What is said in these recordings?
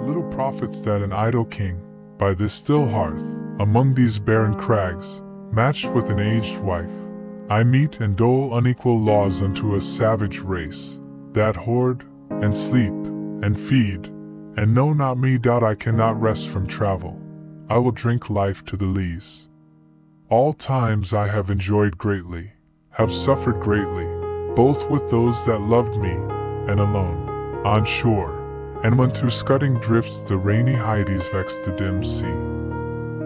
little profits that an idle king, by this still hearth, among these barren crags, matched with an aged wife, I mete and dole unequal laws unto a savage race, that hoard, and sleep, and feed, and know not me. Doubt I cannot rest from travel. I will drink life to the lees. All times I have enjoyed greatly, have suffered greatly, both with those that loved me, and alone, on shore, and when through scudding drifts the rainy Hyades vex the dim sea.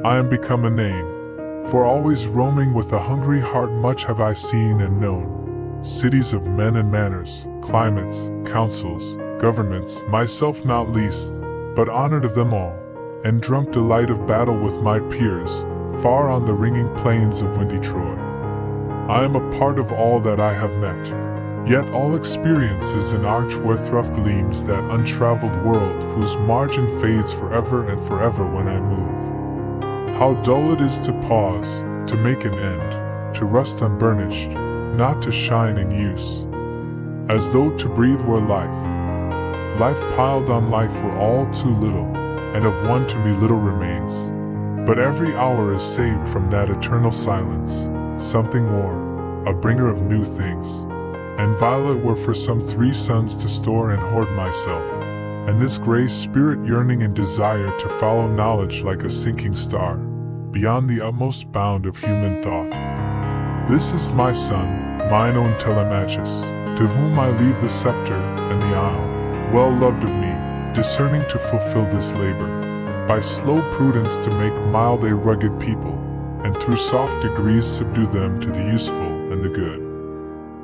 I am become a name, for always roaming with a hungry heart. Much have I seen and known, cities of men and manners, climates, councils, governments, myself not least, but honored of them all, and drunk delight of battle with my peers, far on the ringing plains of windy Troy. I am a part of all that I have met, yet all experience is an arch where through gleams that untraveled world whose margin fades forever and forever when I move. How dull it is to pause, to make an end, to rust unburnished, not to shine in use. As though to breathe were life. Life piled on life were all too little, and of one to me little remains. But every hour is saved from that eternal silence, something more, a bringer of new things. And violet were for some 3 suns to store and hoard myself, and this gray spirit yearning and desire to follow knowledge like a sinking star, beyond the utmost bound of human thought. This is my son, mine own Telemachus, to whom I leave the scepter and the isle, well loved of me, discerning to fulfill this labor, by slow prudence to make mild a rugged people, and through soft degrees subdue them to the useful and the good.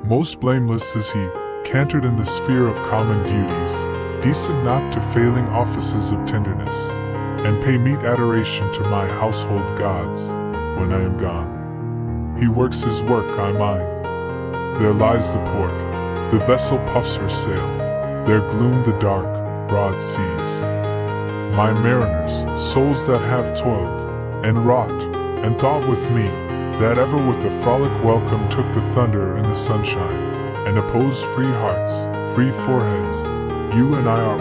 Most blameless is he, cantered in the sphere of common duties, decent not to failing offices of tenderness, and pay meet adoration to my household gods, when I am gone. He works his work, I mine. There lies the port, the vessel puffs her sail, there gloom the dark, broad seas. My mariners, souls that have toiled, and wrought, and thought with me, that ever with a frolic welcome took the thunder in the sunshine, and opposed free hearts, free foreheads. You and I are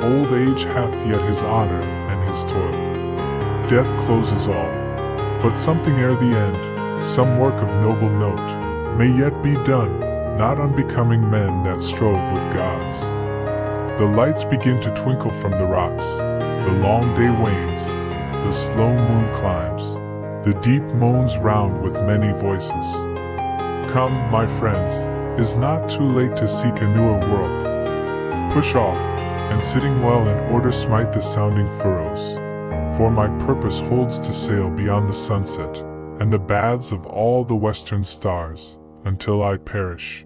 old age hath yet his honor and his toil. Death closes all, but something ere the end, some work of noble note, may yet be done, not unbecoming men that strove with gods. The lights begin to twinkle from the rocks, the long day wanes, the slow moon climbs, the deep moans round with many voices. Come, my friends, is not too late to seek a newer world. Push off, and sitting well in order smite the sounding furrows, for my purpose holds to sail beyond the sunset, and the baths of all the western stars, until I perish.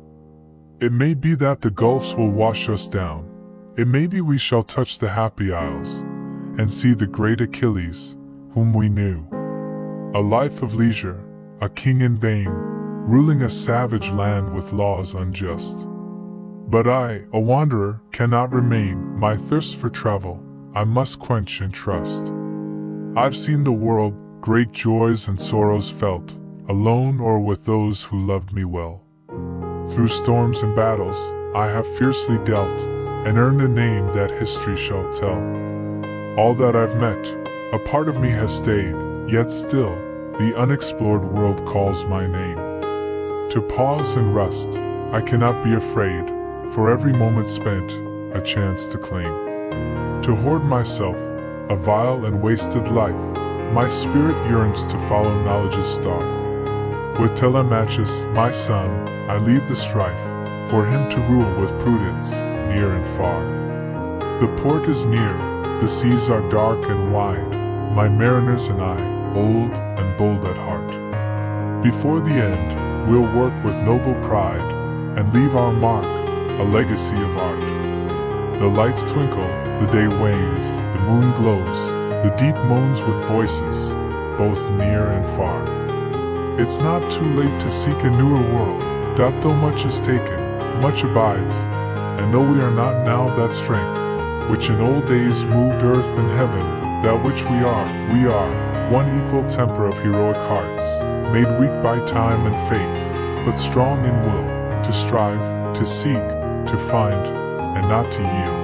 It may be that the gulfs will wash us down, it may be we shall touch the happy isles, and see the great Achilles, whom we knew. A life of leisure, a king in vain, ruling a savage land with laws unjust. But I, a wanderer, cannot remain, my thirst for travel, I must quench and trust. I've seen the world, great joys and sorrows felt, alone or with those who loved me well. Through storms and battles, I have fiercely dealt, and earned a name that history shall tell. All that I've met, a part of me has stayed, yet still, the unexplored world calls my name. To pause and rest, I cannot be afraid, for every moment spent, a chance to claim. To hoard myself, a vile and wasted life, my spirit yearns to follow knowledge's star. With Telemachus, my son, I leave the strife, for him to rule with prudence, near and far. The port is near, the seas are dark and wide, my mariners and I, old and bold at heart. Before the end, we'll work with noble pride, and leave our mark, a legacy of art. The lights twinkle, the day wanes, the moon glows, the deep moans with voices, both near and far. It's not too late to seek a newer world, that though much is taken, much abides, and though we are not now that strength, which in old days moved earth and heaven, that which we are, one equal temper of heroic hearts, made weak by time and fate, but strong in will, to strive, to seek, to find, and not to yield.